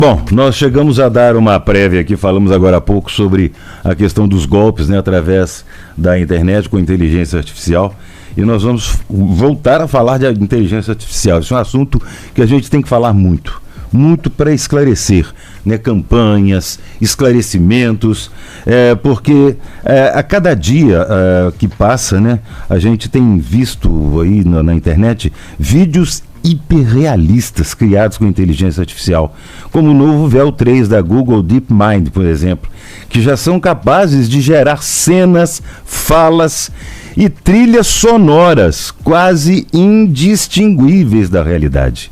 Bom, nós chegamos a dar uma prévia aqui, falamos agora há pouco sobre a questão dos golpes, né, através da internet com inteligência artificial, e nós vamos voltar a falar de inteligência artificial. Esse é um assunto que a gente tem que falar muito para esclarecer, né, campanhas, esclarecimentos, porque a cada dia que passa, né, a gente tem visto aí na internet vídeos hiperrealistas criados com inteligência artificial, como o novo Veo 3 da Google DeepMind, por exemplo, que já são capazes de gerar cenas, falas e trilhas sonoras quase indistinguíveis da realidade.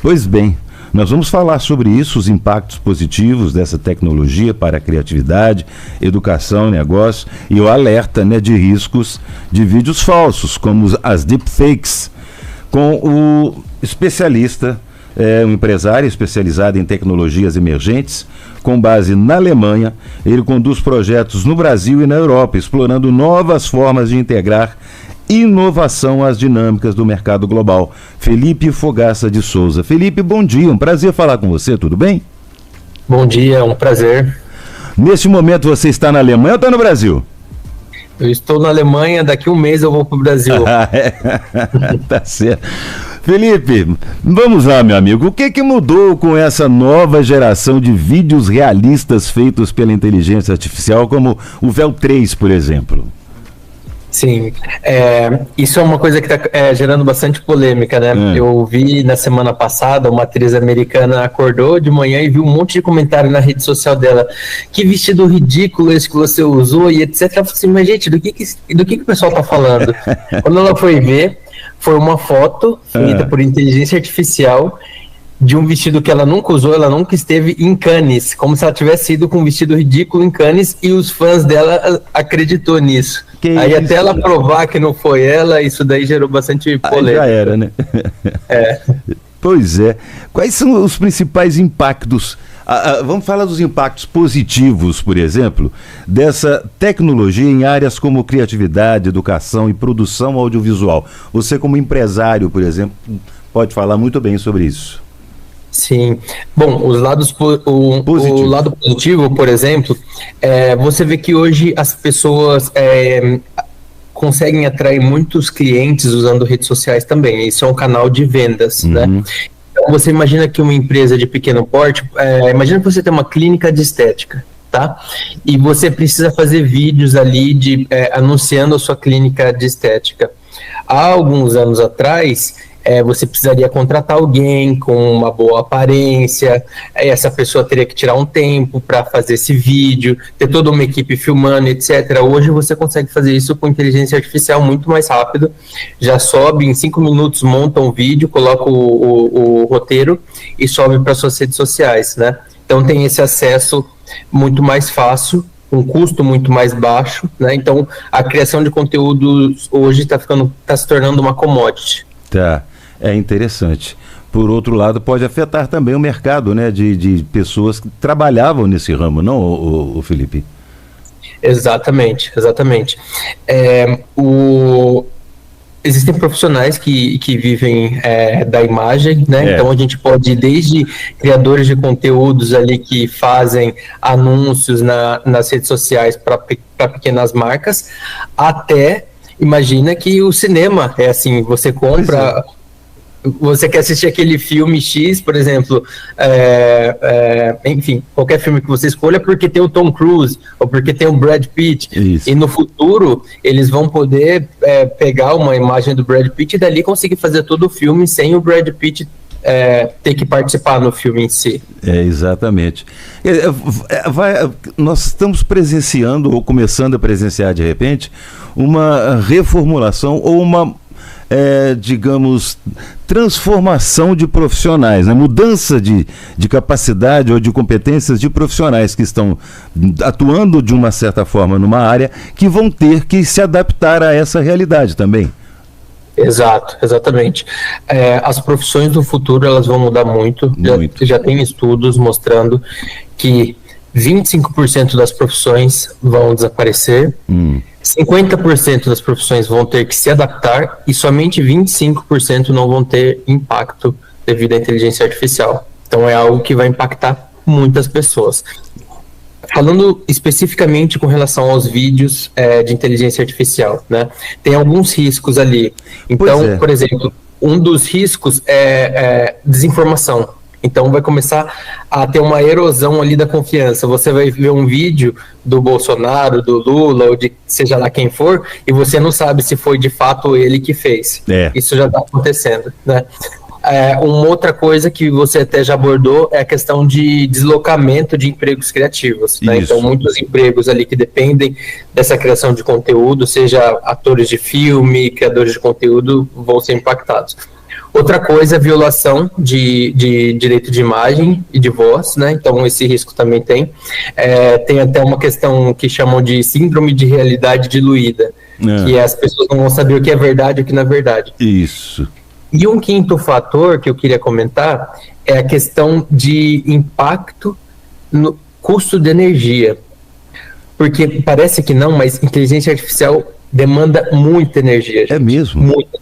Pois bem, nós vamos falar sobre isso, os impactos positivos dessa tecnologia para a criatividade, educação e negócio, e o alerta, né, de riscos de vídeos falsos, como as deepfakes, com o especialista, um empresário especializado em tecnologias emergentes, com base na Alemanha. Ele conduz projetos no Brasil e na Europa, explorando novas formas de integrar inovação às dinâmicas do mercado global. Felipe Fogaça de Souza. Felipe, bom dia, um prazer falar com você, tudo bem? Bom dia, é um prazer. Neste momento você está na Alemanha ou está no Brasil? Eu estou na Alemanha, daqui a um mês eu vou para o Brasil. Tá certo. Felipe, vamos lá, meu amigo. O que mudou com essa nova geração de vídeos realistas feitos pela inteligência artificial, como o Veo 3, por exemplo? Sim, isso é uma coisa que está gerando bastante polêmica, né? Eu vi na semana passada uma atriz americana acordou de manhã e viu um monte de comentário na rede social dela. Que vestido ridículo esse que você usou e etc. Ela falou assim, mas gente, do que o pessoal está falando? Quando ela foi ver, foi uma foto feita por inteligência artificial de um vestido que ela nunca usou, ela nunca esteve em Cannes, como se ela tivesse ido com um vestido ridículo em Cannes, e os fãs dela acreditou nisso. Aí até ela provar que não foi ela, isso daí gerou bastante polêmica. Aí já era, né? Pois é. Quais são os principais impactos? Vamos falar dos impactos positivos, por exemplo, dessa tecnologia em áreas como criatividade, educação e produção audiovisual. Você, como empresário, por exemplo, pode falar muito bem sobre isso. Sim. Bom, o lado positivo, por exemplo, você vê que hoje as pessoas conseguem atrair muitos clientes usando redes sociais também. Isso é um canal de vendas, né? Então, você imagina que uma empresa de pequeno porte, imagina que você tem uma clínica de estética, tá? E você precisa fazer vídeos ali anunciando a sua clínica de estética. Há alguns anos atrás, você precisaria contratar alguém com uma boa aparência, essa pessoa teria que tirar um tempo para fazer esse vídeo, ter toda uma equipe filmando, etc. Hoje você consegue fazer isso com inteligência artificial muito mais rápido, já sobe em 5 minutos, monta um vídeo, coloca o roteiro e sobe para suas redes sociais, né? Então tem esse acesso muito mais fácil, um custo muito mais baixo, né? Então a criação de conteúdos hoje está se tornando uma commodity. Tá, é interessante. Por outro lado, pode afetar também o mercado, né, de pessoas que trabalhavam nesse ramo, não, o Felipe? Exatamente. Existem profissionais que vivem da imagem, né? Então a gente pode ir desde criadores de conteúdos ali que fazem anúncios nas redes sociais para pequenas marcas, até imagina que o cinema é assim, você compra, você quer assistir aquele filme X, por exemplo, enfim, qualquer filme que você escolha, porque tem o Tom Cruise, ou porque tem o Brad Pitt, e no futuro eles vão poder pegar uma imagem do Brad Pitt e dali conseguir fazer todo o filme sem o Brad Pitt ter que participar no filme em si. Exatamente. Nós estamos presenciando, ou começando a presenciar de repente, uma reformulação ou uma, digamos, transformação de profissionais, né? Mudança de capacidade ou de competências de profissionais que estão atuando de uma certa forma numa área, que vão ter que se adaptar a essa realidade também. Exatamente. As profissões do futuro, elas vão mudar muito. Já tem estudos mostrando que 25% das profissões vão desaparecer, 50% das profissões vão ter que se adaptar e somente 25% não vão ter impacto devido à inteligência artificial. Então é algo que vai impactar muitas pessoas. Falando especificamente com relação aos vídeos de inteligência artificial, né? Tem alguns riscos ali. Então, por exemplo, um dos riscos é desinformação. Então vai começar a ter uma erosão ali da confiança. Você vai ver um vídeo do Bolsonaro, do Lula, ou de seja lá quem for, e você não sabe se foi de fato ele que fez. Isso já está acontecendo, né? Uma outra coisa que você até já abordou é a questão de deslocamento de empregos criativos, né? Então, muitos empregos ali que dependem dessa criação de conteúdo, seja atores de filme, criadores de conteúdo, vão ser impactados. Outra coisa é a violação de direito de imagem e de voz, né? Então, esse risco também tem. Tem até uma questão que chamam de síndrome de realidade diluída, que as pessoas não vão saber o que é verdade e o que não é verdade. Isso. E um quinto fator que eu queria comentar é a questão de impacto no custo de energia. Porque parece que não, mas inteligência artificial demanda muita energia, gente. É mesmo? Muita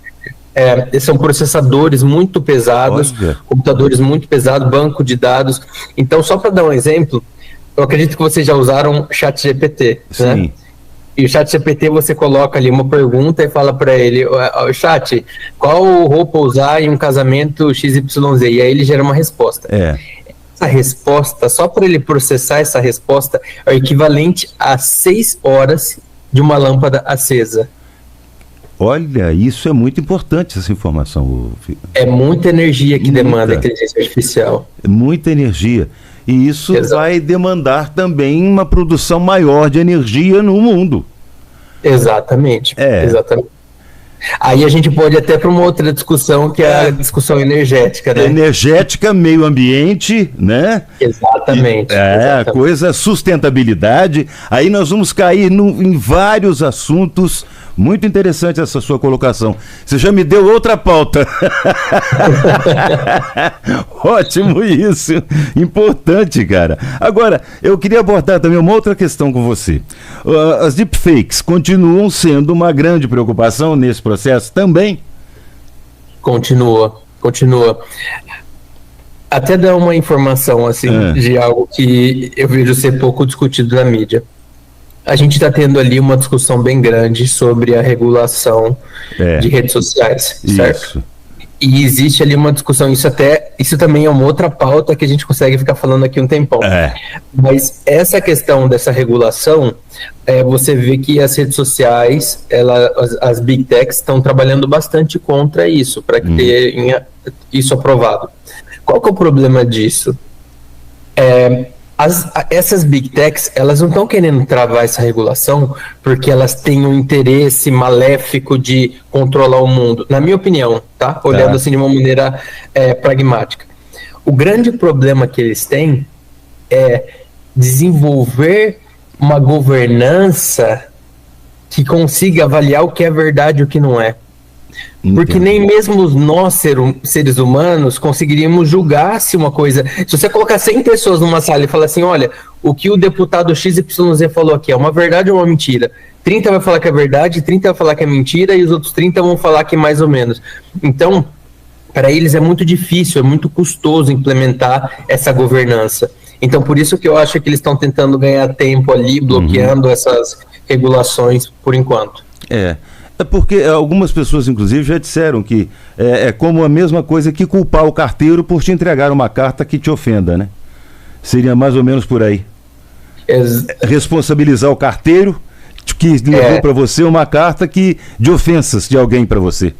energia. São processadores muito pesados, computadores muito pesados, banco de dados. Então, só para dar um exemplo, eu acredito que vocês já usaram ChatGPT, né? E o ChatGPT, você coloca ali uma pergunta e fala para ele, chat, qual roupa usar em um casamento XYZ? E aí ele gera uma resposta. Essa resposta, só para ele processar essa resposta, é o equivalente a 6 horas de uma lâmpada acesa. Olha, isso é muito importante, essa informação. É muita energia que demanda a inteligência artificial. Muita energia. E isso vai demandar também uma produção maior de energia no mundo. Exatamente. Exatamente. Aí a gente pode até para uma outra discussão, que é a discussão energética, né? Energética, meio ambiente, né? Exatamente. A coisa, sustentabilidade. Aí nós vamos cair em vários assuntos. Muito interessante essa sua colocação. Você já me deu outra pauta. Ótimo isso. Importante, cara. Agora, eu queria abordar também uma outra questão com você. As deepfakes continuam sendo uma grande preocupação nesse processo também? Continua. Até dar uma informação assim de algo que eu vejo ser pouco discutido na mídia. A gente está tendo ali uma discussão bem grande sobre a regulação de redes sociais, certo? Isso. E existe ali uma discussão, isso também é uma outra pauta que a gente consegue ficar falando aqui um tempão. Mas essa questão dessa regulação, você vê que as redes sociais, as big techs estão trabalhando bastante contra isso, para ter isso aprovado. Qual que é o problema disso? Essas big techs, elas não estão querendo travar essa regulação porque elas têm um interesse maléfico de controlar o mundo, na minha opinião, tá? Olhando assim de uma maneira pragmática. O grande problema que eles têm é desenvolver uma governança que consiga avaliar o que é verdade e o que não é. Porque nem mesmo nós, seres humanos, conseguiríamos julgar se uma coisa... Se você colocar 100 pessoas numa sala e falar assim, olha, o que o deputado XYZ falou aqui é uma verdade ou uma mentira? 30 vai falar que é verdade, 30 vai falar que é mentira e os outros 30 vão falar que é mais ou menos. Então, para eles é muito difícil, é muito custoso implementar essa governança. Então, por isso que eu acho que eles estão tentando ganhar tempo ali, bloqueando essas regulações por enquanto. É porque algumas pessoas, inclusive, já disseram que é como a mesma coisa que culpar o carteiro por te entregar uma carta que te ofenda, né? Seria mais ou menos por aí. Responsabilizar o carteiro que levou para você uma carta de ofensas de alguém para você.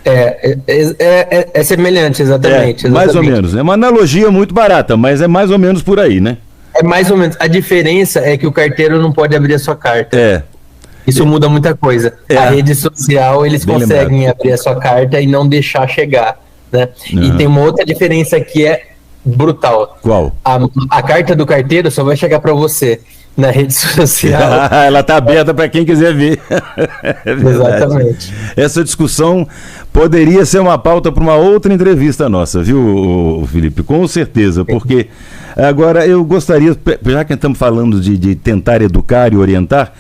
É semelhante, exatamente. Mais ou menos. É uma analogia muito barata, mas é mais ou menos por aí, né? É mais ou menos. A diferença é que o carteiro não pode abrir a sua carta. Isso muda muita coisa. A rede social, eles conseguem abrir a sua carta e não deixar chegar, né? E tem uma outra diferença que é brutal. Qual? A carta do carteiro só vai chegar para você na rede social. Ela está aberta para quem quiser ver. Exatamente. Essa discussão poderia ser uma pauta para uma outra entrevista nossa, viu, Felipe? Com certeza, porque agora eu gostaria, já que estamos falando de tentar educar e orientar,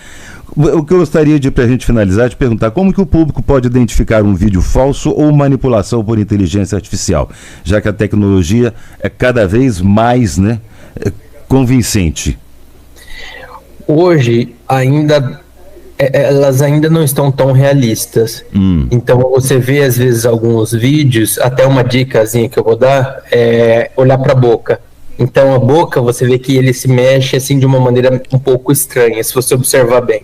O que eu gostaria de, para a gente finalizar, de perguntar como que o público pode identificar um vídeo falso ou manipulação por inteligência artificial, já que a tecnologia é cada vez mais, né, convincente. Hoje, elas ainda não estão tão realistas. Então, você vê, às vezes, alguns vídeos, até uma dicasinha que eu vou dar, é olhar para a boca. Então, a boca, você vê que ele se mexe, assim, de uma maneira um pouco estranha, se você observar bem.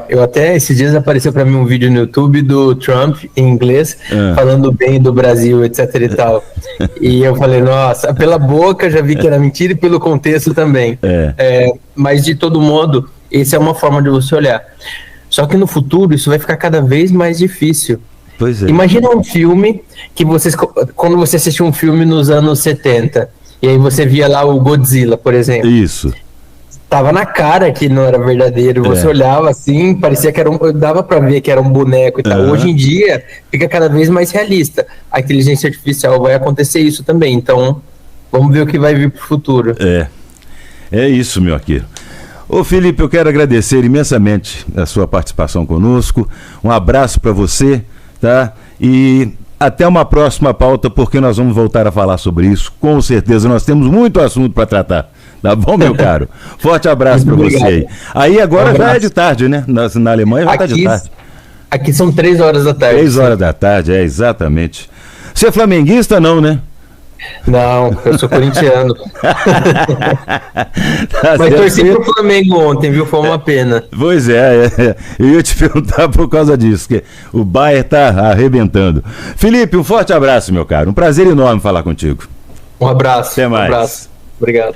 Eu até, esses dias, apareceu para mim um vídeo no YouTube do Trump, em inglês, falando bem do Brasil, etc e tal. E eu falei, nossa, pela boca já vi que era mentira e pelo contexto também. Mas, de todo modo, essa é uma forma de você olhar. Só que no futuro, isso vai ficar cada vez mais difícil. Pois é. Imagina um filme que quando você assistiu um filme nos anos 70, e aí você via lá o Godzilla, por exemplo. Isso. Tava na cara que não era verdadeiro, você olhava assim, parecia que dava pra ver que era um boneco e tal. Hoje em dia, fica cada vez mais realista. A inteligência artificial vai acontecer isso também, então vamos ver o que vai vir pro futuro. É isso, meu arqueiro. Ô Felipe, eu quero agradecer imensamente a sua participação conosco, um abraço para você, tá? E até uma próxima pauta, porque nós vamos voltar a falar sobre isso, com certeza, nós temos muito assunto para tratar. Tá bom, meu caro? Forte abraço para você aí. Aí agora já é de tarde, né? Na Alemanha já está de tarde. Aqui são 3 horas da tarde. 3 horas da tarde, exatamente. Você é flamenguista, não, né? Não, eu sou corintiano. Mas torci pro Flamengo ontem, viu? Foi uma pena. Pois eu ia te perguntar por causa disso, que o Bayern tá arrebentando. Felipe, um forte abraço, meu caro. Um prazer enorme falar contigo. Um abraço. Até mais. Um abraço. Obrigado.